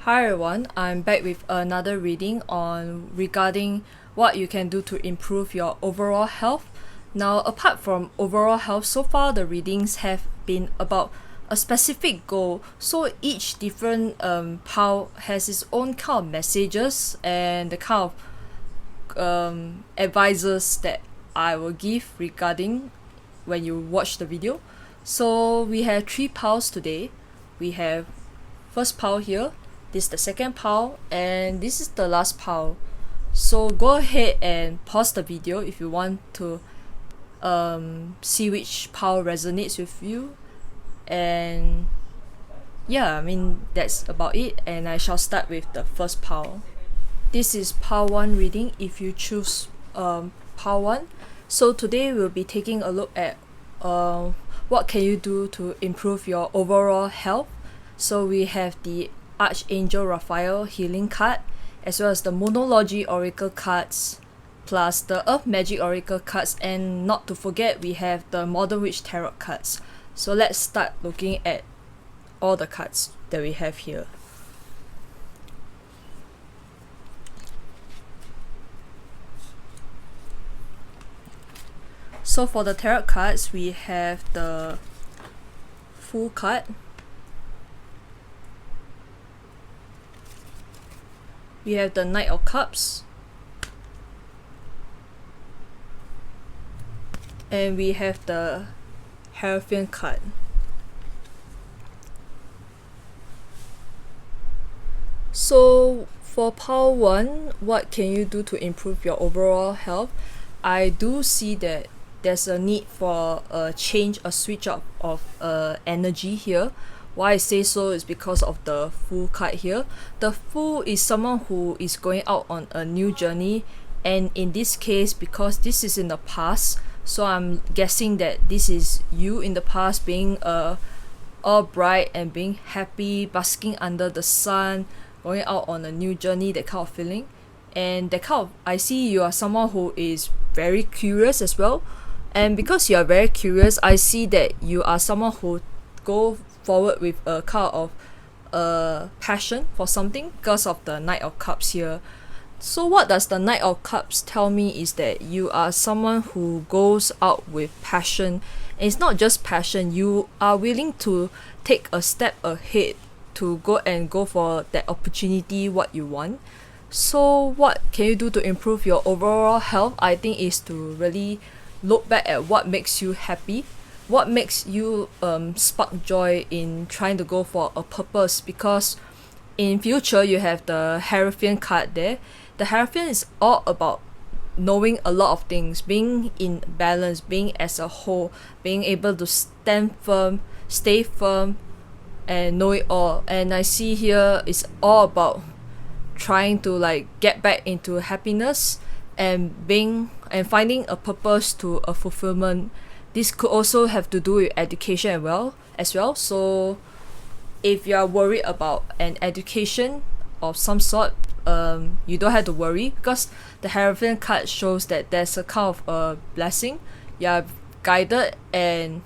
Hi everyone, I'm back with another reading on regarding what you can do to improve your overall health. Now, apart from overall health, so far the readings have been about a specific goal. So each different pile has its own kind of messages and the kind of advices that I will give regarding when you watch the video. So we have 3 piles today. We have first pile here, this is the second pile, and this is the last pile. So go ahead and pause the video if you want to see which pile resonates with you. And yeah, I mean that's about it, and I shall start with the first pile. This is pile 1 reading if you choose pile 1. So today we'll be taking a look at what can you do to improve your overall health. So we have the Archangel Raphael healing card, as well as the Moonology oracle cards, plus the Earth Magic oracle cards, and not to forget we have the Modern Witch tarot cards. So let's start looking at all the cards that we have here. So for the tarot cards, we have the Fool card, we have the Knight of Cups, and we have the Hierophant card. So for pile 1, what can you do to improve your overall health? I do see that there's a need for a change, a switch up of energy here. Why I say so is because of the Fool card here. The Fool is someone who is going out on a new journey, and in this case, because this is in the past, so I'm guessing that this is you in the past being all bright and being happy, basking under the sun, going out on a new journey, that kind of feeling. And that kind of, I see you are someone who is very curious as well. And because you are very curious, I see that you are someone who go forward with a kind of passion for something because of the Knight of Cups here. So what does the Knight of Cups tell me is that you are someone who goes out with passion. And it's not just passion, you are willing to take a step ahead to go for that opportunity what you want. So what can you do to improve your overall health? I think is to really look back at what makes you happy, what makes you spark joy in trying to go for a purpose. Because in future you have the Hierophant card there. The Hierophant is all about knowing a lot of things, being in balance, being as a whole, being able to stand firm, stay firm, and know it all. And I see here it's all about trying to like get back into happiness and finding a purpose to a fulfillment. This could also have to do with education as well. So if you are worried about an education of some sort, you don't have to worry, because the Hierophant card shows that there's a kind of a blessing. You are guided, and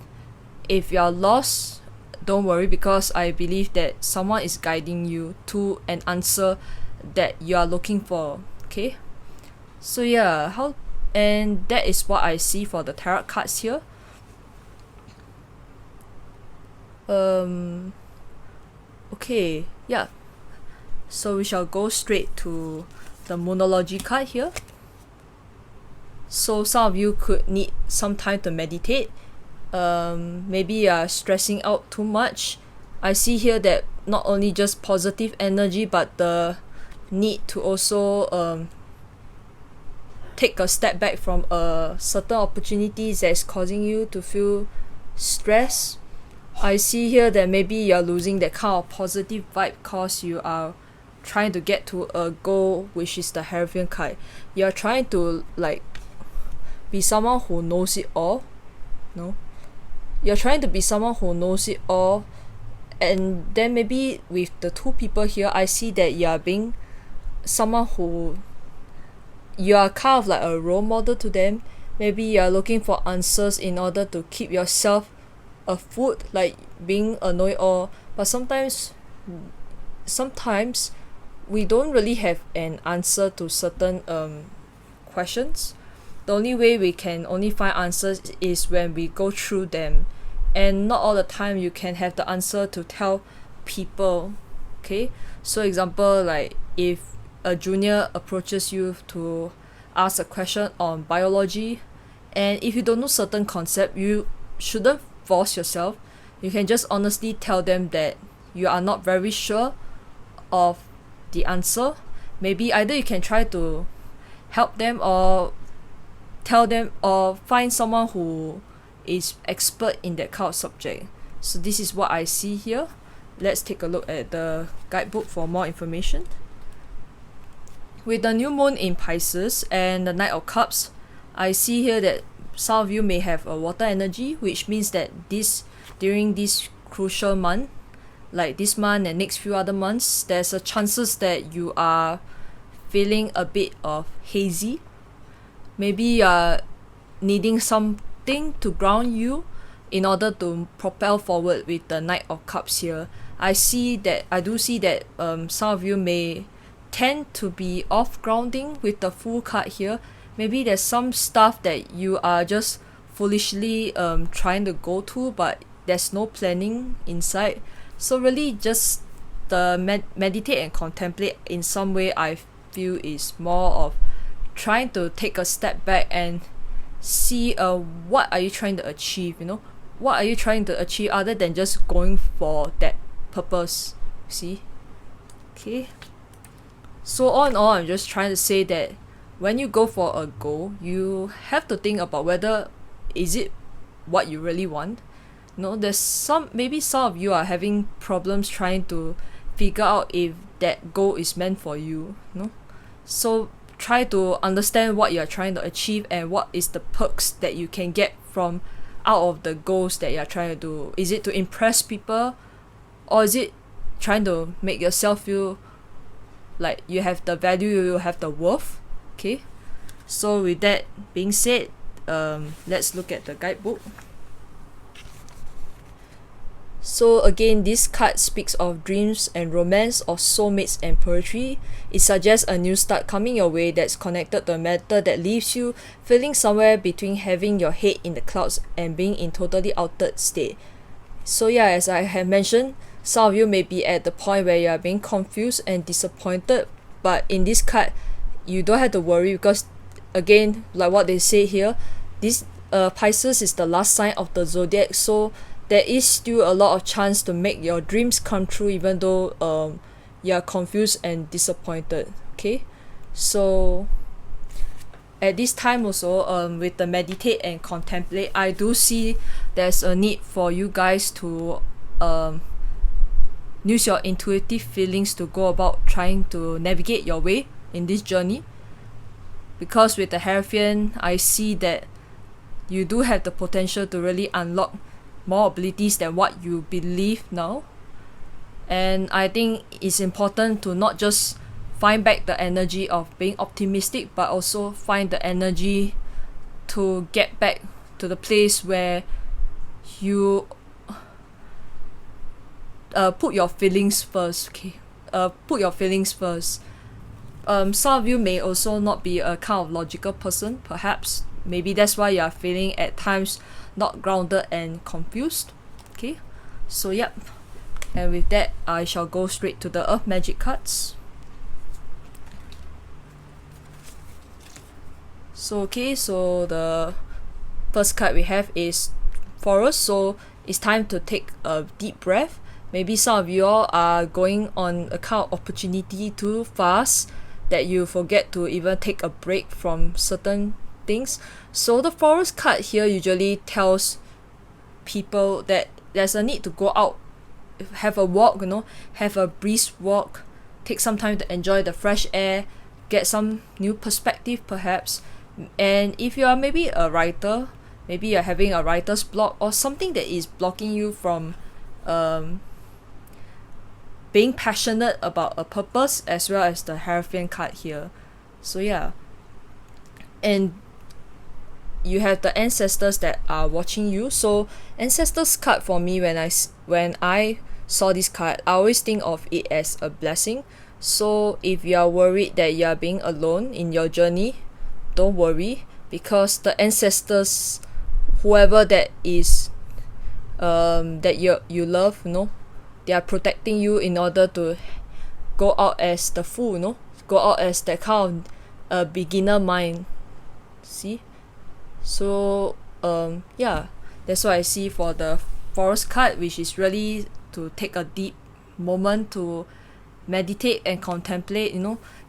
if you are lost, don't worry, because I believe that someone is guiding you to an answer that you are looking for. Okay, so yeah, and that is what I see for the tarot cards here. Okay, yeah, so we shall go straight to the Moonology card here. So some of you could need some time to meditate. Maybe you are stressing out too much. I see here that not only just positive energy, but the need to also take a step back from certain opportunities that's causing you to feel stress. I see here that maybe you're losing that kind of positive vibe because you are trying to get to a goal, which is the Hierophant card. You're trying to like be someone who knows it all. No, you're trying to be someone who knows it all. And then maybe with the 2 people here, I see that you are being someone who you are kind of like a role model to them. Maybe you are looking for answers in order to keep yourself afloat, like being a know-it-all. But sometimes sometimes we don't really have an answer to certain questions. The only way we can only find answers is when we go through them, and not all the time you can have the answer to tell people. Okay, so example, like if a junior approaches you to ask a question on biology, and if you don't know certain concept, you shouldn't force yourself. You can just honestly tell them that you are not very sure of the answer. Maybe either you can try to help them, or tell them, or find someone who is expert in that kind of subject. So this is what I see here. Let's take a look at the guidebook for more information. With the new moon in Pisces and the Knight of Cups, I see here that some of you may have a water energy, which means that during this crucial month, like this month and next few other months, there's a chances that you are feeling a bit of hazy. Maybe you are needing something to ground you in order to propel forward with the Knight of Cups here. I do see that some of you may tend to be off grounding with the Fool card here. Maybe there's some stuff that you are just foolishly trying to go to, but there's no planning inside. So really just the meditate and contemplate in some way, I feel, is more of trying to take a step back and see what are you trying to achieve, what are you trying to achieve other than just going for that purpose. See? Okay, so all in all, I'm just trying to say that when you go for a goal, you have to think about whether is it what you really want. There's maybe some of you are having problems trying to figure out if that goal is meant for you. So try to understand what you're trying to achieve and what is the perks that you can get from out of the goals that you're trying to do. Is it to impress people, or is it trying to make yourself feel like you have the value, you have the worth? Okay, so with that being said, let's look at the guidebook. So again, this card speaks of dreams and romance, of soulmates and poetry. It suggests a new start coming your way that's connected to a matter that leaves you feeling somewhere between having your head in the clouds and being in totally altered state. So yeah, as I have mentioned, some of you may be at the point where you are being confused and disappointed, but in this card, you don't have to worry, because again, like what they say here, this Pisces is the last sign of the zodiac, so there is still a lot of chance to make your dreams come true, even though you are confused and disappointed. Okay, so at this time also, with the meditate and contemplate, I do see there's a need for you guys to use your intuitive feelings to go about trying to navigate your way in this journey. Because with the Hierophant, I see that you do have the potential to really unlock more abilities than what you believe now. And I think it's important to not just find back the energy of being optimistic, but also find the energy to get back to the place where you put your feelings first. Okay, put your feelings first. Some of you may also not be a kind of logical person, perhaps. Maybe that's why you are feeling at times not grounded and confused. Okay, so yep, and with that, I shall go straight to the Earth Magic cards. So the first card we have is Forest. So it's time to take a deep breath. Maybe some of you all are going on a kind of opportunity too fast that you forget to even take a break from certain things. So the Forest card here usually tells people that there's a need to go out, have a walk, have a brisk walk, take some time to enjoy the fresh air, get some new perspective perhaps. And if you are maybe a writer, maybe you're having a writer's block or something that is blocking you from being passionate about a purpose, as well as the Hierophant card here. So yeah, and you have the ancestors that are watching you. So ancestors card for me, when I saw this card, I always think of it as a blessing. So if you are worried that you are being alone in your journey, don't worry, because the ancestors, whoever that is, that you love, they are protecting you in order to go out as the fool, go out as that kind of beginner mind. See? So yeah, that's what I see for the Forest card, which is really to take a deep moment to meditate and contemplate,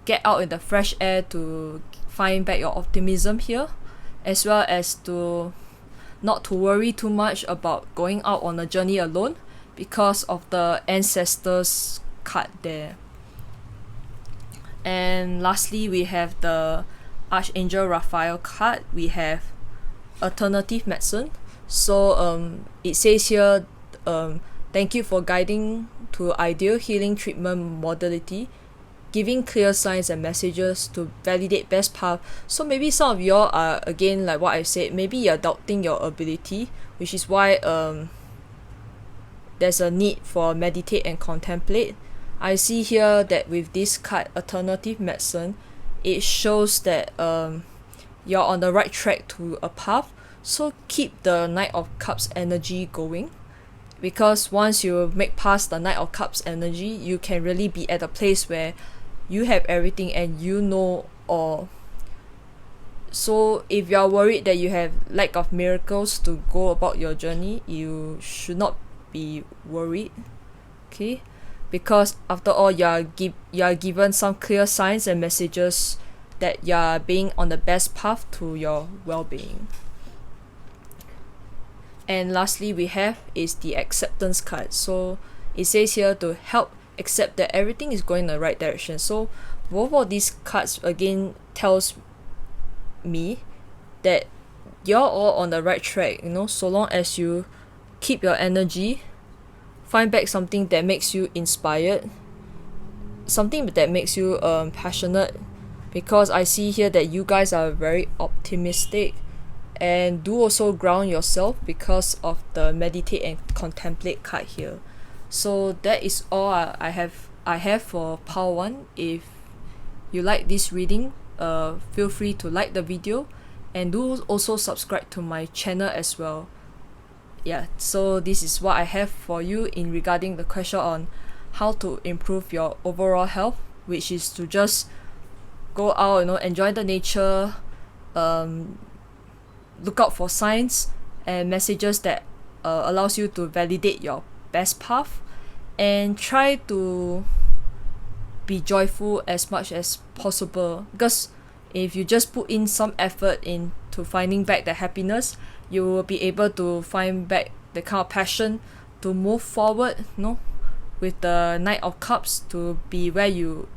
get out in the fresh air to find back your optimism here, as well as to not to worry too much about going out on a journey alone because of the ancestors card there. And lastly, we have the Archangel Raphael card. We have alternative medicine. So it says here, thank you for guiding to ideal healing treatment modality, giving clear signs and messages to validate best path. So maybe some of y'all are, again, like what I said, maybe you're doubting your ability, which is why there's a need for meditate and contemplate. I see here that with this card, alternative medicine, it shows that you're on the right track to a path. So keep the Knight of Cups energy going, because once you make past the Knight of Cups energy, you can really be at a place where you have everything and all. So if you are worried that you have lack of miracles to go about your journey, you should not be worried, okay? Because after all, you are given some clear signs and messages that you are being on the best path to your well-being. And lastly, we have is the acceptance card. So it says here to help accept that everything is going in the right direction. So both of these cards again tells me that you're all on the right track, so long as you keep your energy, find back something that makes you inspired, something that makes you passionate, because I see here that you guys are very optimistic. And do also ground yourself because of the meditate and contemplate card here. So that is all I have for pile 1. If you like this reading, feel free to like the video, and do also subscribe to my channel as well. Yeah, so this is what I have for you in regarding the question on how to improve your overall health, which is to just go out, enjoy the nature, look out for signs and messages that allows you to validate your best path, and try to be joyful as much as possible, because if you just put in some effort into finding back the happiness, you will be able to find back the kind of passion to move forward, with the Knight of Cups to be where you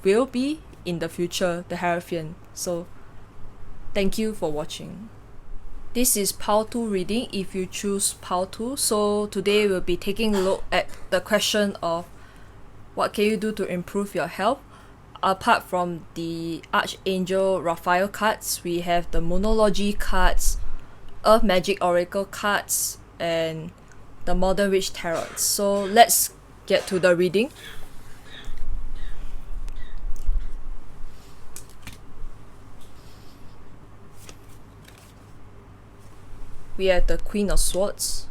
will be in the future, the Hierophant. So thank you for watching. This is pile 2 reading if you choose pile 2. So today we'll be taking a look at the question of what can you do to improve your health. Apart from the Archangel Raphael cards, we have the Moonology cards, Earth Magic Oracle cards, and the Modern Witch Tarot. So let's get to the reading. We have the Queen of Swords.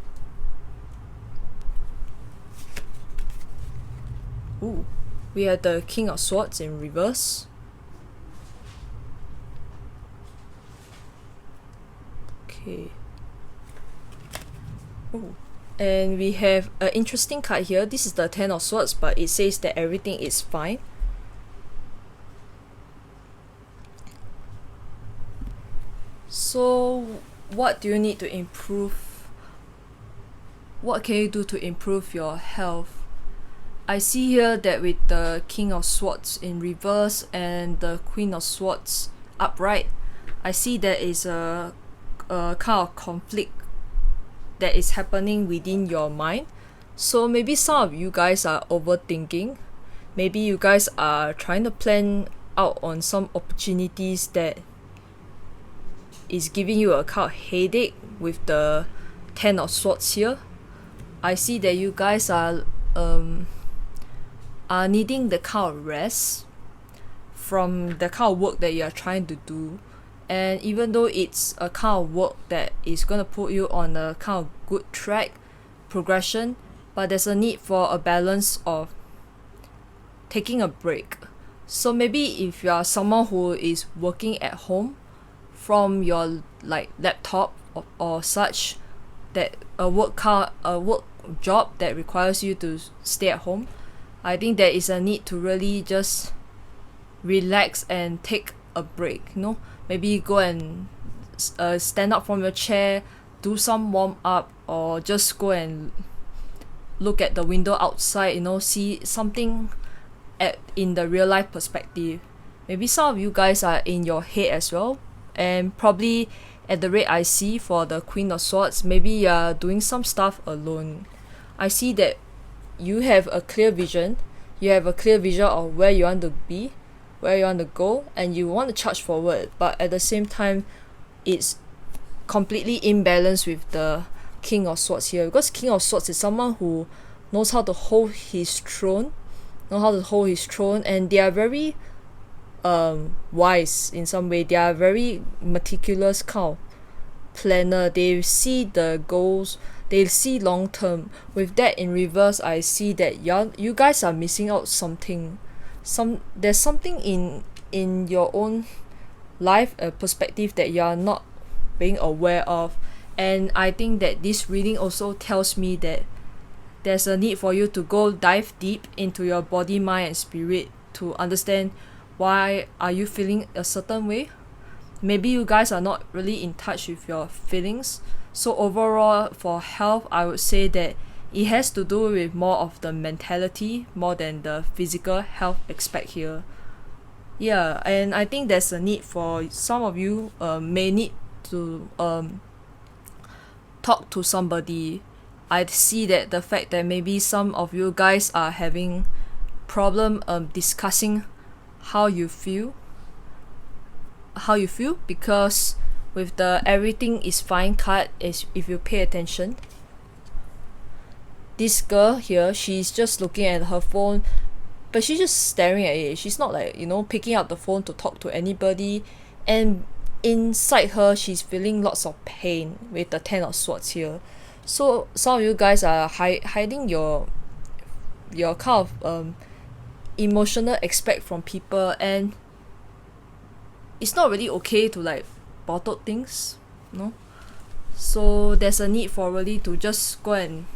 Ooh. We have the King of Swords in reverse. Okay. Ooh. And we have an interesting card here. This is the Ten of Swords, but it says that everything is fine. So what do you need to improve? What can you do to improve your health? I see here that with the King of Swords in reverse and the Queen of Swords upright, I see there is a kind of conflict that is happening within your mind. So maybe some of you guys are overthinking. Maybe you guys are trying to plan out on some opportunities that is giving you a kind of headache with the Ten of Swords here. I see that you guys are are needing the kind of rest from the kind of work that you are trying to do. And even though it's a kind of work that is going to put you on a kind of good track progression, but there's a need for a balance of taking a break. So maybe if you are someone who is working at home from your like laptop or such, that a work job that requires you to stay at home, I think there is a need to really just relax and take a break, maybe go and stand up from your chair, do some warm up, or just go and look at the window outside, see something in the real life perspective. Maybe some of you guys are in your head as well, and probably at the rate I see for the Queen of Swords, maybe you're doing some stuff alone. I see that you have a clear vision. You have a clear vision of where you want to be, where you want to go, and you want to charge forward, but at the same time it's completely imbalanced with the King of Swords here, because King of Swords is someone who knows how to hold his throne, and they are very wise in some way. They are very meticulous kind of planner. They see the goals, they see long term. With that in reverse, I see that you guys are missing out something. There's something in your own life perspective that you are not being aware of. And I think that this reading also tells me that there's a need for you to go dive deep into your body, mind, and spirit to understand why are you feeling a certain way. Maybe you guys are not really in touch with your feelings. So overall, for health, I would say that it has to do with more of the mentality more than the physical health aspect here. Yeah, and I think there's a need for some of you may need to talk to somebody. I see that the fact that maybe some of you guys are having problem discussing how you feel, because with the everything is fine card, is if you pay attention, this girl here, she's just looking at her phone, but she's just staring at it. She's not like picking up the phone to talk to anybody, and inside her she's feeling lots of pain with the Ten of Swords here. So some of you guys are hiding your kind of emotional aspect from people, and it's not really okay to like bottle things, so there's a need for really to just go and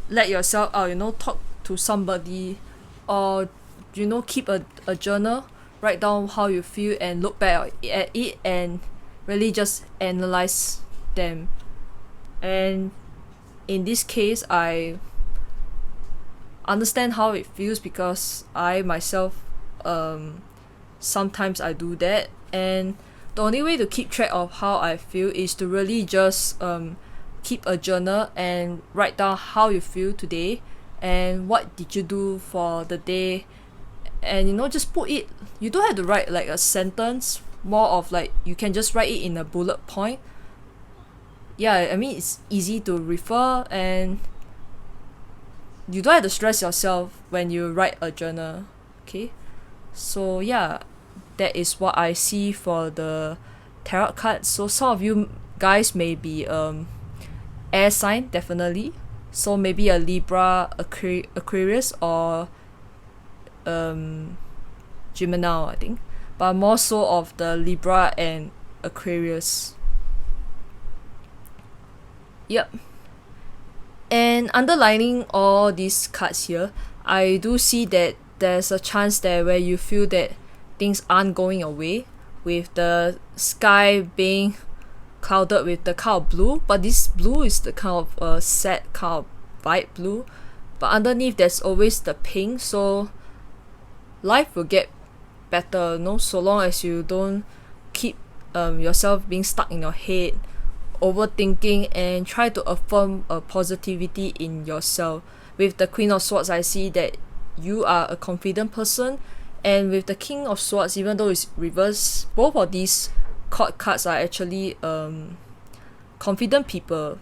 let yourself out, talk to somebody, or keep a journal, write down how you feel and look back at it and really just analyze them. And in this case, I understand how it feels, because I myself sometimes I do that, and the only way to keep track of how I feel is to really just keep a journal and write down how you feel today and what did you do for the day, and just put it. You don't have to write like a sentence, more of like you can just write it in a bullet point. Yeah, I mean it's easy to refer, and you don't have to stress yourself when you write a journal. Okay, so yeah, that is what I see for the tarot cards. So some of you guys may be air sign, definitely, so maybe a Libra, Aquarius, or Gemini, I think, but more so of the Libra and Aquarius. Yep. And underlining all these cards here, I do see that there's a chance there where you feel that things aren't going your way, with the sky being clouded with the kind of blue, but this blue is the kind of sad kind of vibe blue, but underneath there's always the pink. So life will get better, so long as you don't keep yourself being stuck in your head, overthinking, and try to affirm a positivity in yourself. With the Queen of Swords, I see that you are a confident person, and with the King of Swords, even though it's reversed, both of these court cards are actually confident people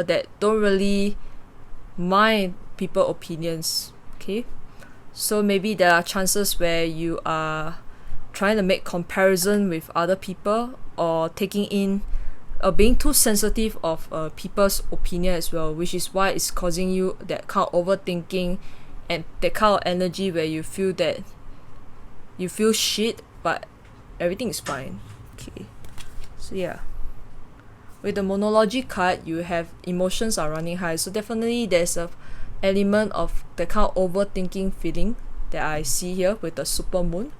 that don't really mind people opinions. Okay, so maybe there are chances where you are trying to make comparison with other people, or taking in being too sensitive of people's opinion as well, which is why it's causing you that kind of overthinking and that kind of energy where you feel that you feel shit but everything is fine. Okay, so yeah, with the Moonology card, you have emotions are running high, so definitely there's a element of the kind of overthinking feeling that I see here with the super moon.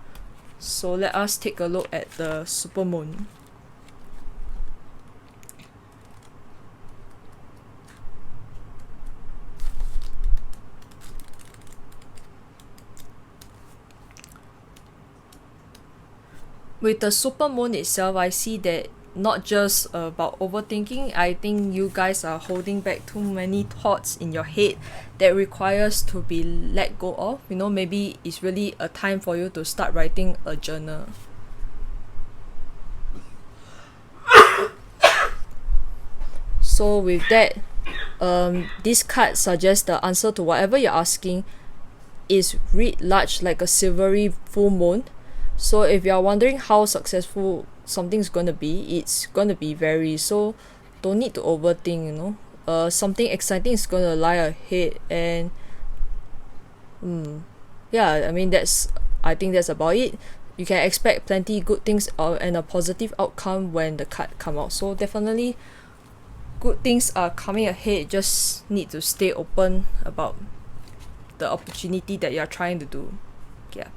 So let us take a look at the super moon. With the super moon itself, I see that not just about overthinking. I think you guys are holding back too many thoughts in your head that requires to be let go of. You know, maybe it's really a time for you to start writing a journal. So with that, this card suggests the answer to whatever you're asking is writ large like a silvery full moon. So if you're wondering how successful something's gonna be, it's gonna be very, so don't need to overthink, you know. Something exciting is gonna lie ahead, and yeah, I mean I think that's about it. You can expect plenty good things and a positive outcome when the card come out. So definitely good things are coming ahead, just need to stay open about the opportunity that you're trying to do. Yeah.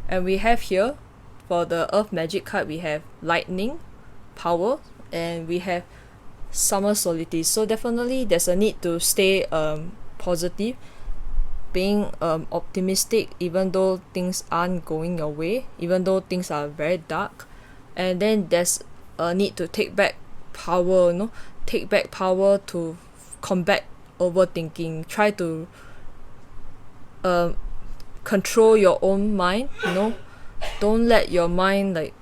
And we have here for the Earth Magic card, we have lightning, power, and we have summer solstice. So definitely there's a need to stay positive, being optimistic even though things aren't going your way, even though things are very dark. And then there's a need to take back power, you know, take back power to combat overthinking. Try to control your own mind, you know. Don't let your mind like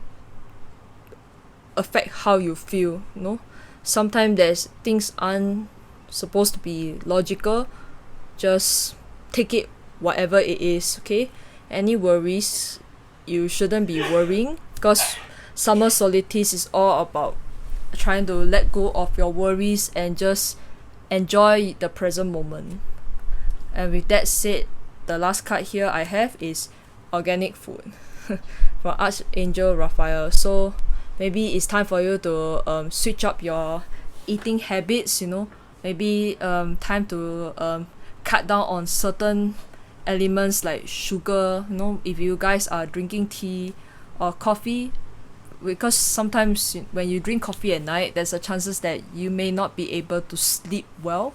affect how you feel, you know. Sometimes there's things aren't supposed to be logical. Just take it whatever it is. Okay, any worries, you shouldn't be worrying, because summer solstice is all about trying to let go of your worries and just enjoy the present moment. And with that said, the last card here I have is organic food from Archangel Raphael. So maybe it's time for you to switch up your eating habits, you know. Maybe time to cut down on certain elements like sugar, you know. If you guys are drinking tea or coffee, because sometimes when you drink coffee at night, there's a chances that you may not be able to sleep well.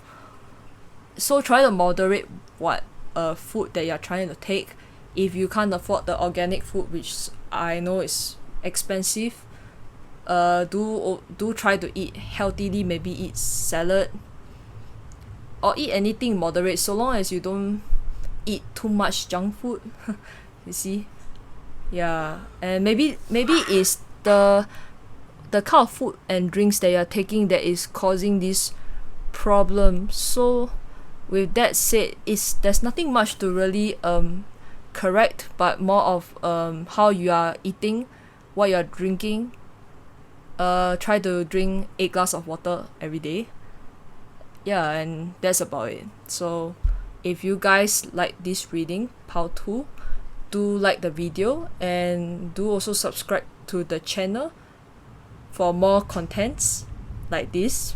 So try to moderate what food that you're trying to take. If you can't afford the organic food, which I know is expensive, do try to eat healthily. Maybe eat salad or eat anything moderate, so long as you don't eat too much junk food. You see, yeah. And maybe it's the kind of food and drinks that you're taking that is causing this problem. So with that said, there's nothing much to really correct, but more of how you are eating, what you're drinking. Try to drink 8 glasses of water every day. Yeah, and that's about it. So if you guys like this reading, part 2, do like the video and do also subscribe to the channel for more contents like this.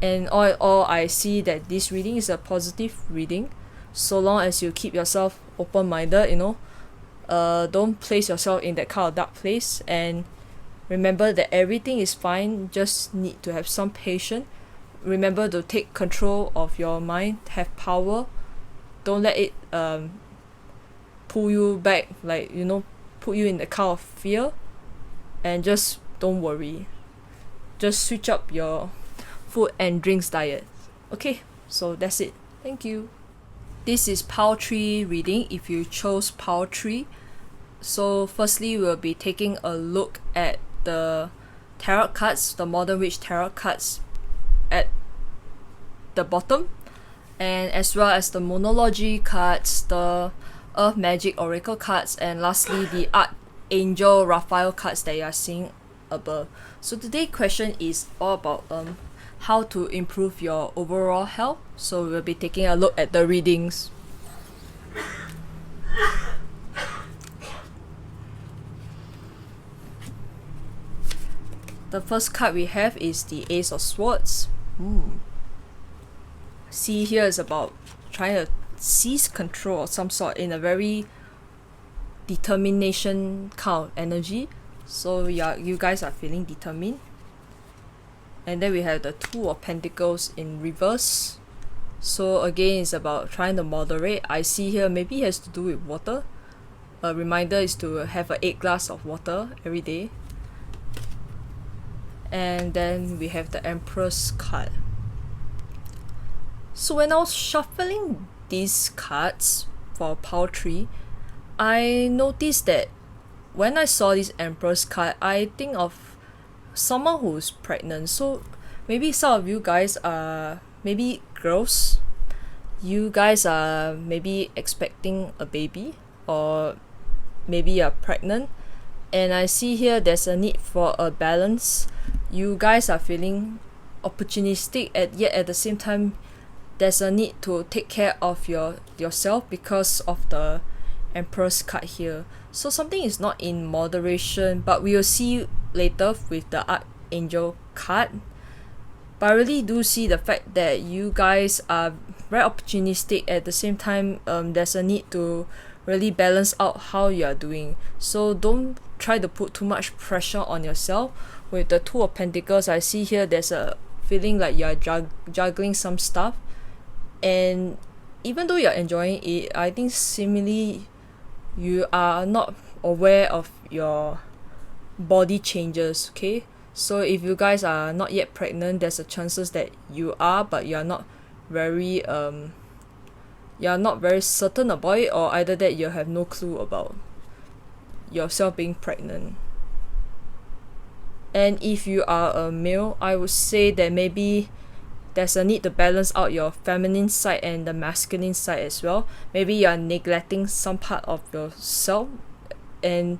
And all I see that this reading is a positive reading, so long as you keep yourself open-minded, you know. Don't place yourself in that kind of dark place, and remember that everything is fine. Just need to have some patience. Remember to take control of your mind, have power. Don't let it pull you back, like, you know, put you in the kind of fear. And just don't worry, just switch up your food and drinks diet. Okay, so that's it. Thank you. This is pile 3 reading if you chose pile 3. So firstly, we'll be taking a look at the tarot cards, the Modern Witch tarot cards, at the bottom, and as well as the Moonology cards, the Earth Magic Oracle cards, and lastly the Archangel Raphael cards that you are seeing above. So today's question is all about how to improve your overall health. So we'll be taking a look at the readings. The first card we have is the Ace of Swords. See, here is about trying to seize control of some sort in a very determination kind of energy. So yeah, you guys are feeling determined. And then we have the Two of Pentacles in reverse. So again, it's about trying to moderate. I see here maybe it has to do with water. A reminder is to have 8 glasses of water every day. And then we have the Empress card. So when I was shuffling these cards for Power 3, I noticed that when I saw this Empress card, I think of someone who's pregnant. So maybe some of you guys are maybe girls. You guys are maybe expecting a baby, or maybe you're pregnant. And I see here there's a need for a balance. You guys are feeling opportunistic, yet at the same time there's a need to take care of yourself because of the Empress card here. So something is not in moderation, but we will see later with the Archangel card. But I really do see the fact that you guys are very opportunistic. At the same time, there's a need to really balance out how you are doing. So don't try to put too much pressure on yourself. With the Two of Pentacles, I see here there's a feeling like you're juggling some stuff, and even though you're enjoying it, I think seemingly you are not aware of your body changes. Okay, so if you guys are not yet pregnant, there's a chances that you are, but you're not very certain about it, or either that you have no clue about yourself being pregnant. And if you are a male, I would say that maybe there's a need to balance out your feminine side and the masculine side as well. Maybe you are neglecting some part of yourself. And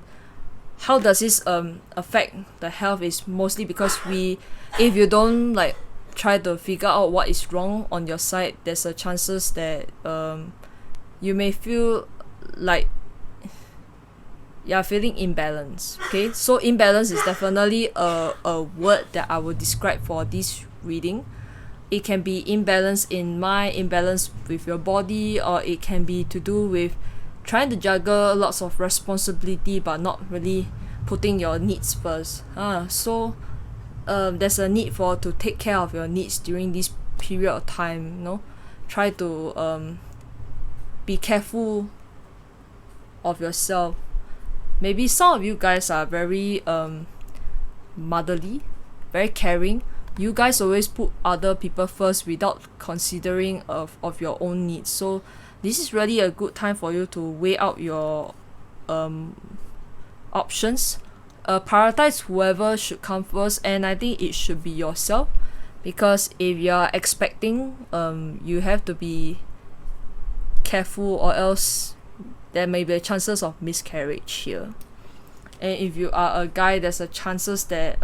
how does this affect the health is mostly because if you don't like try to figure out what is wrong on your side, there's a chances that you may feel like you're feeling imbalance. Okay, so imbalance is definitely a word that I will describe for this reading. It can be imbalance in mind, imbalance with your body, or it can be to do with trying to juggle lots of responsibility but not really putting your needs first. So there's a need to take care of your needs during this period of time. Try to be careful of yourself. Maybe some of you guys are very motherly, very caring. You guys always put other people first without considering of your own needs. So this is really a good time for you to weigh out your options. Prioritize whoever should come first, and I think it should be yourself, because if you are expecting, you have to be careful, or else there may be chances of miscarriage here. And if you are a guy, there's a chances that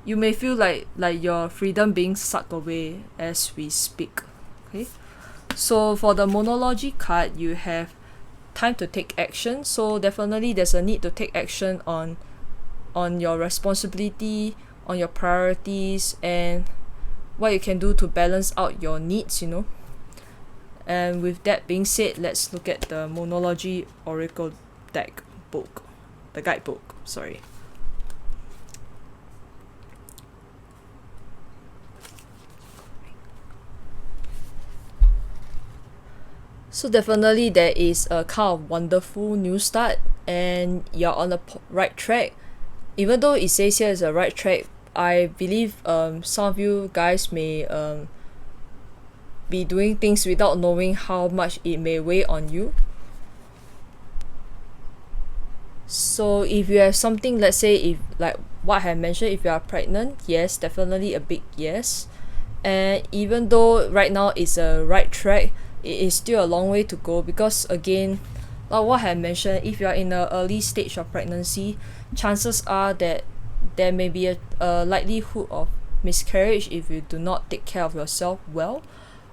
you may feel like your freedom being sucked away as we speak. Okay, so for the Moonology card, you have time to take action. So definitely there's a need to take action on your responsibility, on your priorities, and what you can do to balance out your needs. And with that being said, let's look at the Moonology Oracle deck book, the guidebook, sorry. So definitely there is a kind of wonderful new start, and you're on the right track. Even though it says here is a right track, I believe some of you guys may be doing things without knowing how much it may weigh on you. So if you have something, let's say if like what I have mentioned, if you are pregnant, yes, definitely a big yes. And even though right now it's a right track, it is still a long way to go, because again, like what I mentioned, if you are in the early stage of pregnancy, chances are that there may be a likelihood of miscarriage if you do not take care of yourself well.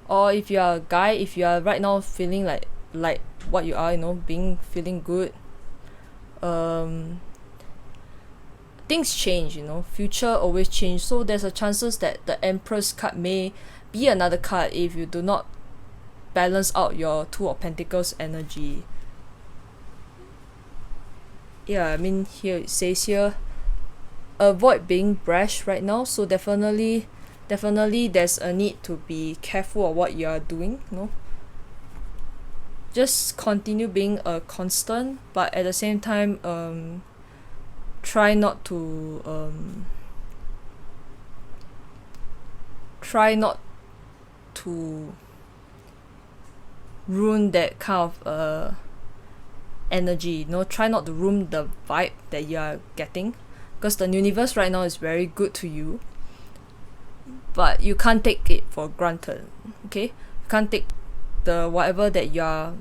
Or if you are a guy, if you are right now feeling like what you are, feeling good, um things change, future always change. So there's a chances that the Empress card may be another card if you do not balance out your Two of Pentacles energy. Yeah, I mean, here it says here, avoid being brash right now. So definitely there's a need to be careful of what you are doing. Just continue being a constant, but at the same time, try not to ruin that kind of energy. Try not to ruin the vibe that you are getting, because the universe right now is very good to you, but you can't take it for granted. Okay, you can't take the whatever that you are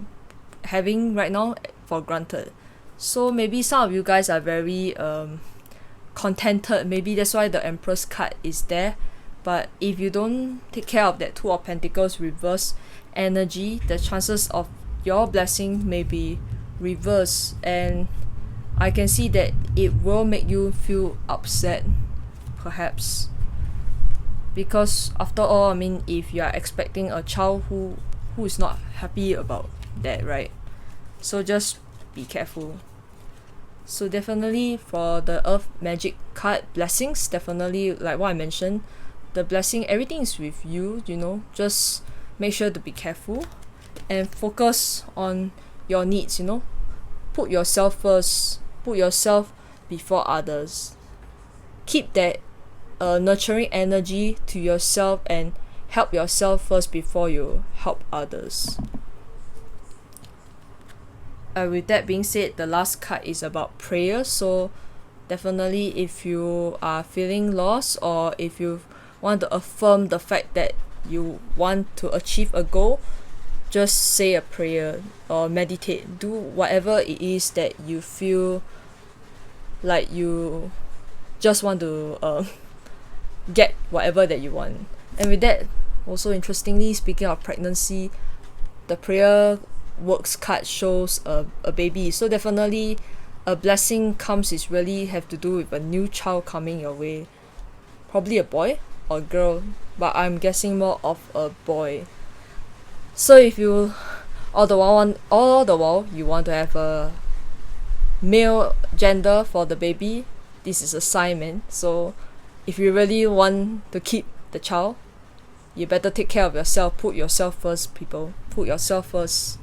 having right now for granted. So maybe some of you guys are very contented, maybe that's why the Empress card is there. But if you don't take care of that Two of Pentacles reverse energy, the chances of your blessing may be reversed, and I can see that it will make you feel upset, perhaps, because after all, I mean, if you are expecting a child who is not happy about that, right? So just be careful. So definitely for the Earth Magic card, blessings, definitely like what I mentioned, the blessing, everything is with you, just make sure to be careful and focus on your needs. Put yourself first, put yourself before others. Keep that nurturing energy to yourself and help yourself first before you help others. With that being said, the last card is about prayer. So definitely, if you are feeling lost, or if you want to affirm the fact that you want to achieve a goal, just say a prayer or meditate. Do whatever it is that you feel like you just want to get whatever that you want. And with that, also interestingly, speaking of pregnancy, the prayer works card shows a baby. So definitely a blessing comes is really have to do with a new child coming your way, probably a boy or girl, but I'm guessing more of a boy. So if you all the while you want to have a male gender for the baby, this is a sign, man. So if you really want to keep the child, you better take care of yourself. Put yourself first, people. Put yourself first.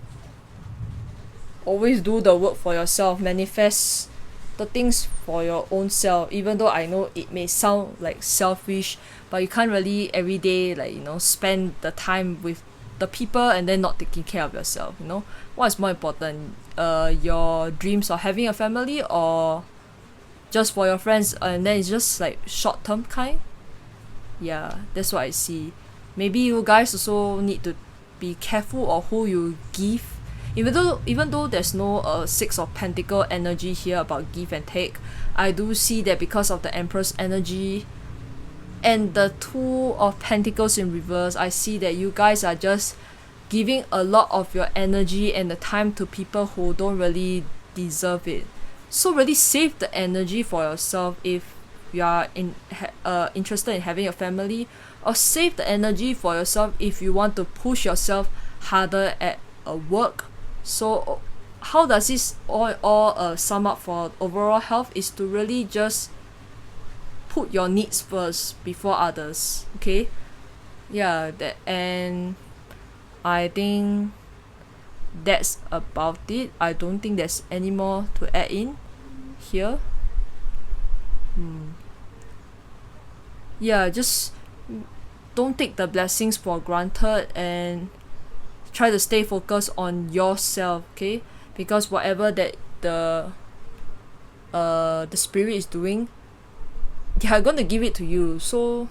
Always do the work for yourself. Manifest the things for your own self. Even though I know it may sound like selfish, but you can't really every day spend the time with the people and then not taking care of yourself. What is more important? Your dreams of having a family, or just for your friends, and then it's just like short term kind. Yeah, that's what I see. Maybe you guys also need to be careful of who you give. Even though there's no Six of Pentacle energy here about give and take, I do see that because of the Empress energy and the Two of Pentacles in reverse, I see that you guys are just giving a lot of your energy and the time to people who don't really deserve it. So really save the energy for yourself if you are interested in having a family, or save the energy for yourself if you want to push yourself harder at work. So how does this all sum up for overall health is to really just put your needs first before others. Okay, yeah, and I think that's about it. I don't think there's any more to add in here. Yeah, just don't take the blessings for granted and try to stay focused on yourself, okay? Because whatever that the spirit is doing, they are going to give it to you. So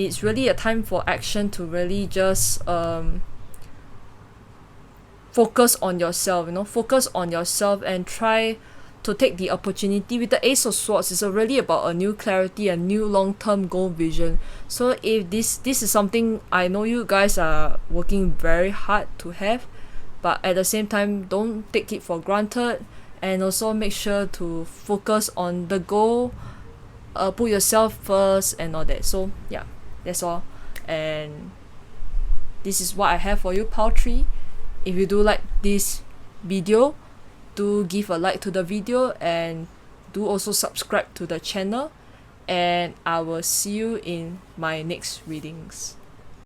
it's really a time for action to really just focus on yourself, focus on yourself and try to take the opportunity. With the Ace of Swords, it's really about a new clarity, a new long-term goal vision. So if this is something I know you guys are working very hard to have, but at the same time, don't take it for granted, and also make sure to focus on the goal, put yourself first and all that. So yeah, that's all. And this is what I have for you, Pile 3. If you do like this video, do give a like to the video and do also subscribe to the channel, and I will see you in my next readings.